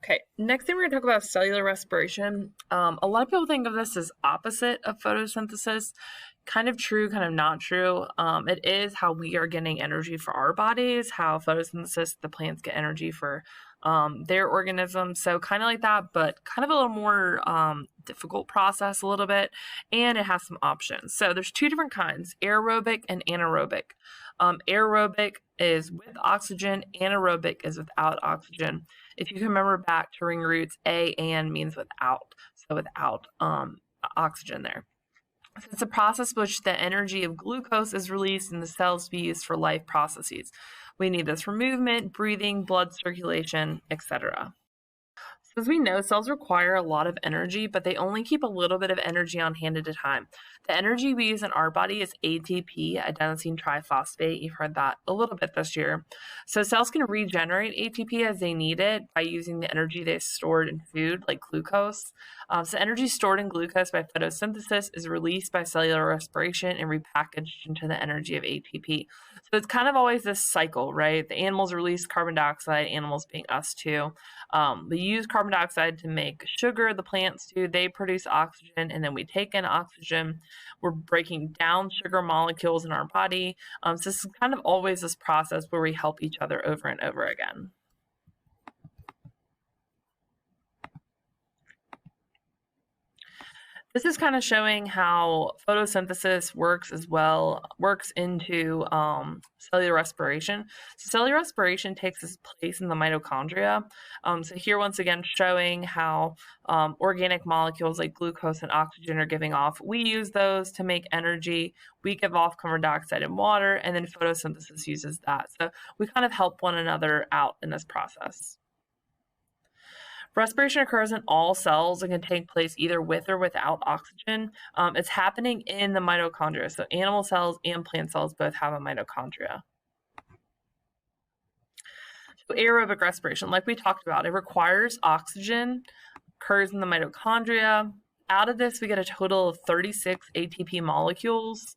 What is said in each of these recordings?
Okay, next thing we're going to talk about is cellular respiration. A lot of people think of this as opposite of photosynthesis. Kind of true, kind of not true. It is how we are getting energy for our bodies, how photosynthesis, the plants get energy for their organisms. So kind of like that, but kind of a little more difficult process a little bit, and it has some options. So there's two different kinds, aerobic and anaerobic. Aerobic is with oxygen, anaerobic is without oxygen. If you can remember back to ring roots, and means without, so without oxygen there. So it's a process which the energy of glucose is released and the cells be used for life processes. We need this for movement, breathing, blood circulation, etc. So as we know, cells require a lot of energy, but they only keep a little bit of energy on hand at a time. The energy we use in our body is ATP, adenosine triphosphate. You've heard that a little bit this year. So cells can regenerate ATP as they need it by using the energy they stored in food, like glucose. So energy stored in glucose by photosynthesis is released by cellular respiration and repackaged into the energy of ATP. So it's kind of always this cycle, right? The animals release carbon dioxide, animals being us too. We use carbon dioxide to make sugar, the plants do. They produce oxygen, and then we take in oxygen. We're breaking down sugar molecules in our body. So this is kind of always this process where we help each other over and over again. This is kind of showing how photosynthesis works into cellular respiration. So cellular respiration takes its place in the mitochondria. So here once again showing how organic molecules like glucose and oxygen are giving off. We use those to make energy. We give off carbon dioxide and water, and then photosynthesis uses that. So we kind of help one another out in this process. Respiration occurs in all cells and can take place either with or without oxygen. It's happening in the mitochondria. So animal cells and plant cells both have a mitochondria. So aerobic respiration, like we talked about, it requires oxygen, occurs in the mitochondria. Out of this, we get a total of 36 ATP molecules.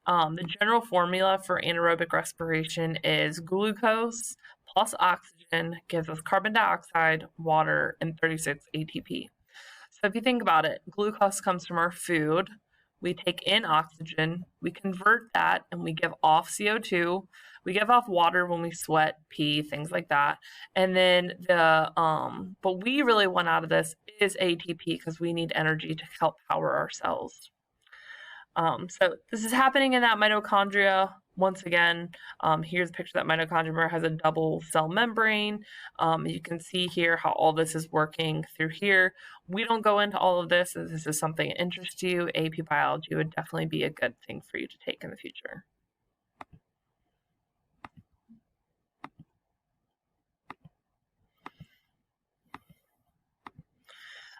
The general formula for anaerobic respiration is glucose plus oxygen gives us carbon dioxide, water, and 36 ATP. So if you think about it, glucose comes from our food. We take in oxygen, we convert that, and we give off CO2. We give off water when we sweat, pee, things like that. And then what we really want out of this is ATP because we need energy to help power our cells. So this is happening in that mitochondria. Once again, here's a picture that mitochondria has a double cell membrane. You can see here how all this is working through here. We don't go into all of this. If this is something that interests you, AP biology would definitely be a good thing for you to take in the future.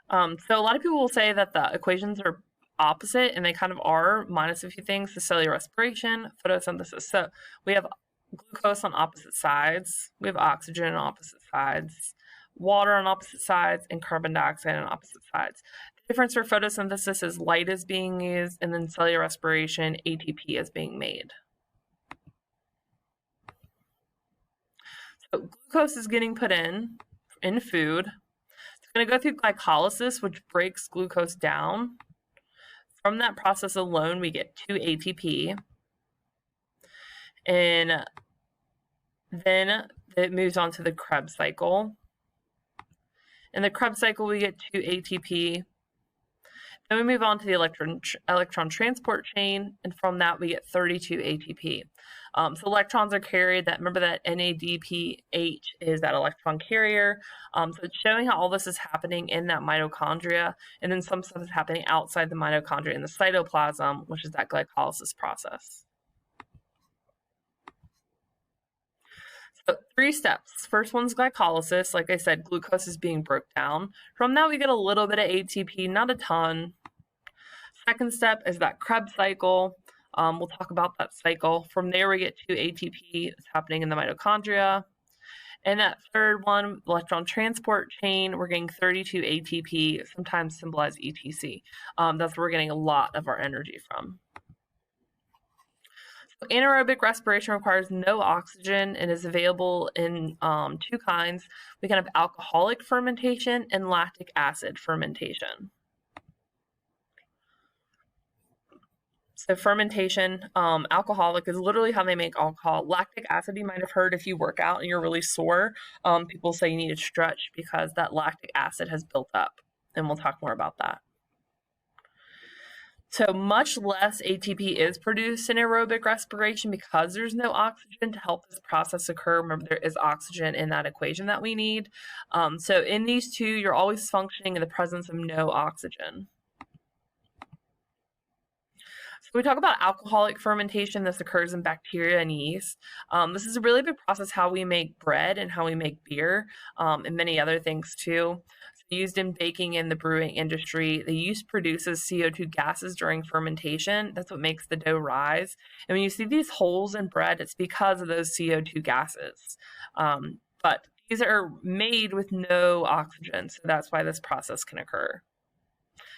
So a lot of people will say that the equations are opposite, and they kind of are, minus a few things. The cellular respiration, photosynthesis. So we have glucose on opposite sides, we have oxygen on opposite sides, water on opposite sides, and carbon dioxide on opposite sides. The difference for photosynthesis is light is being used, and then cellular respiration, ATP is being made. So glucose is getting put in food. It's going to go through glycolysis, which breaks glucose down. From that process alone, we get 2 ATP. And then it moves on to the Krebs cycle. In the Krebs cycle, we get 2 ATP. Then we move on to the electron transport chain, and from that we get 32 ATP. So electrons are carried. Remember that NADPH is that electron carrier. So it's showing how all this is happening in that mitochondria, and then some stuff is happening outside the mitochondria in the cytoplasm, which is that glycolysis process. So 3 steps. First one's glycolysis. Like I said, glucose is being broken down. From that, we get a little bit of ATP, not a ton. Second step is that Krebs cycle. We'll talk about that cycle. From there, we get 2 ATP. It's happening in the mitochondria. And that third one, electron transport chain, we're getting 32 ATP, sometimes symbolized ETC. That's where we're getting a lot of our energy from. Anaerobic respiration requires no oxygen and is available in two kinds. We can have alcoholic fermentation and lactic acid fermentation. So fermentation, alcoholic is literally how they make alcohol. Lactic acid, you might have heard if you work out and you're really sore, people say you need to stretch because that lactic acid has built up. And we'll talk more about that. So much less ATP is produced in aerobic respiration because there's no oxygen to help this process occur. Remember, there is oxygen in that equation that we need. So in these two, you're always functioning in the presence of no oxygen. So we talk about alcoholic fermentation. This occurs in bacteria and yeast. This is a really big process how we make bread and how we make beer and many other things too. Used in baking in the brewing industry. The yeast produces CO2 gases during fermentation. That's what makes the dough rise. And when you see these holes in bread, it's because of those CO2 gases. But these are made with no oxygen, so that's why this process can occur.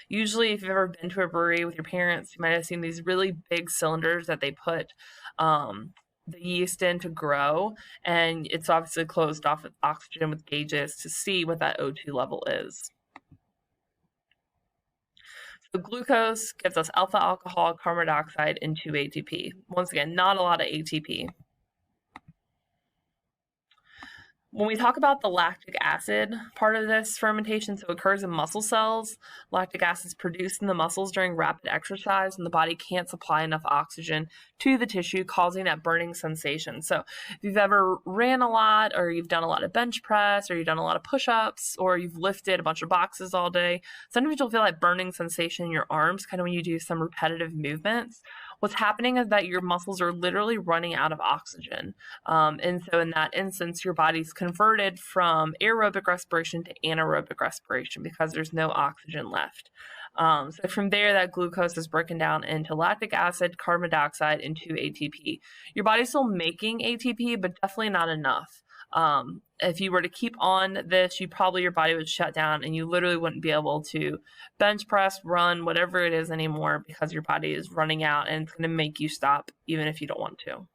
Usually, if you've ever been to a brewery with your parents, you might have seen these really big cylinders that they put the yeast in to grow, and it's obviously closed off with oxygen with gauges to see what that O2 level is. So glucose gives us alpha alcohol, carbon dioxide, and 2 ATP. Once again, not a lot of ATP. When we talk about the lactic acid part of this fermentation, so it occurs in muscle cells. Lactic acid is produced in the muscles during rapid exercise, and the body can't supply enough oxygen to the tissue, causing that burning sensation. So if you've ever ran a lot, or you've done a lot of bench press, or you've done a lot of push-ups, or you've lifted a bunch of boxes all day, sometimes you'll feel that burning sensation in your arms, kind of when you do some repetitive movements. What's happening is that your muscles are literally running out of oxygen. And so in that instance, your body's converted from aerobic respiration to anaerobic respiration because there's no oxygen left. So from there, that glucose is broken down into lactic acid, carbon dioxide, and 2 ATP. Your body's still making ATP, but definitely not enough. If you were to keep on this, your body would shut down and you literally wouldn't be able to bench press, run, whatever it is anymore because your body is running out and it's going to make you stop even if you don't want to.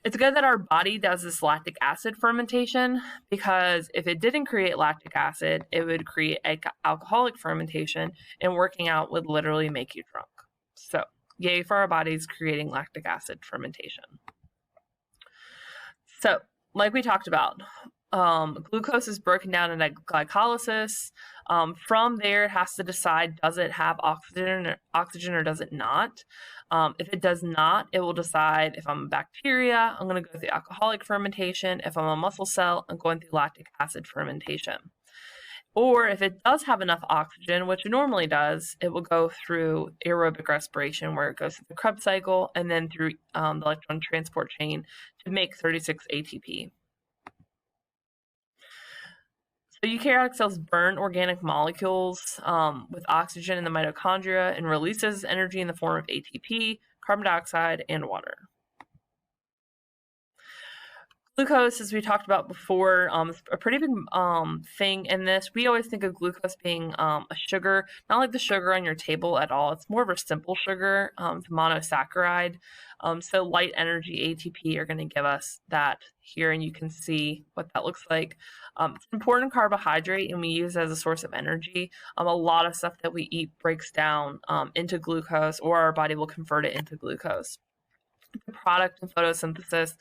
It's good that our body does this lactic acid fermentation because if it didn't create lactic acid, it would create alcoholic fermentation, and working out would literally make you drunk. So yay for our bodies creating lactic acid fermentation. So, like we talked about, glucose is broken down into glycolysis. From there, it has to decide, does it have oxygen or does it not? If it does not, it will decide if I'm a bacteria, I'm going to go through alcoholic fermentation. If I'm a muscle cell, I'm going through lactic acid fermentation. Or if it does have enough oxygen, which it normally does, it will go through aerobic respiration, where it goes through the Krebs cycle and then through the electron transport chain to make 36 ATP. So eukaryotic cells burn organic molecules with oxygen in the mitochondria and releases energy in the form of ATP, carbon dioxide, and water. Glucose, as we talked about before, is a pretty big thing in this. We always think of glucose being a sugar, not like the sugar on your table at all. It's more of a simple sugar, it's a monosaccharide. So light energy ATP are going to give us that here, and you can see what that looks like. It's an important carbohydrate, and we use it as a source of energy. A lot of stuff that we eat breaks down into glucose, or our body will convert it into glucose. The product of photosynthesis.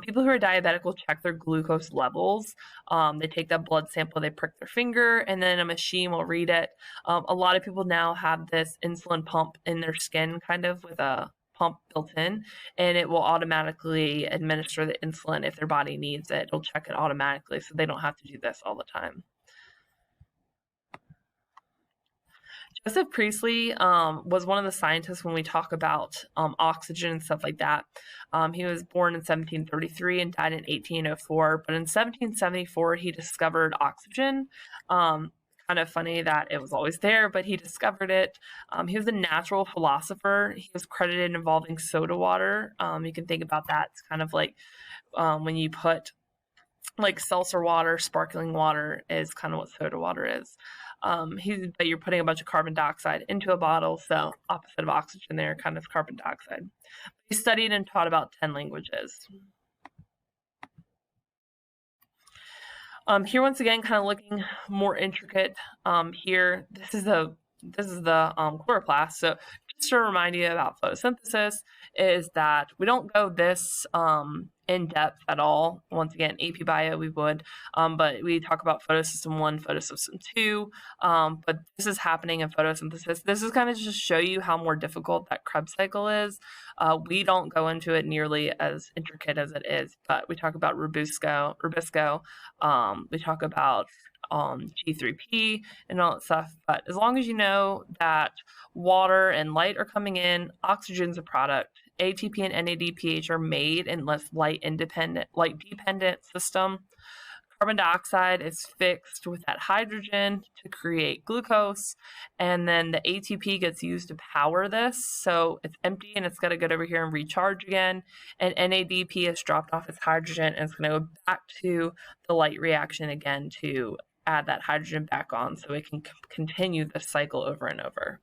People who are diabetic will check their glucose levels. They take that blood sample, they prick their finger, and then a machine will read it. A lot of people now have this insulin pump in their skin, kind of with a pump built in, and it will automatically administer the insulin if their body needs it. It'll check it automatically, so they don't have to do this all the time. Joseph Priestley was one of the scientists when we talk about oxygen and stuff like that. He was born in 1733 and died in 1804. But in 1774, he discovered oxygen. Kind of funny that it was always there, but he discovered it. He was a natural philosopher. He was credited involving soda water. You can think about that. It's kind of like when you put like seltzer water, sparkling water is kind of what soda water is. But you're putting a bunch of carbon dioxide into a bottle, so opposite of oxygen there, kind of carbon dioxide. He studied and taught about 10 languages. Here once again, kind of looking more intricate. Here, this is the chloroplast. So just to remind you about photosynthesis, is that we don't go this in depth at all. Once again, AP Bio we would, but we talk about photosystem 1, photosystem 2. But this is happening in photosynthesis. This is kind of just show you how more difficult that Krebs cycle is. We don't go into it nearly as intricate as it is, but we talk about Rubisco. We talk about G3P and all that stuff. But as long as you know that water and light are coming in, oxygen's a product. ATP and NADPH are made in less light dependent system. Carbon dioxide is fixed with that hydrogen to create glucose, and then the ATP gets used to power this, so it's empty and it's got to go over here and recharge again, and NADP has dropped off its hydrogen and it's going to go back to the light reaction again to add that hydrogen back on so it can continue the cycle over and over.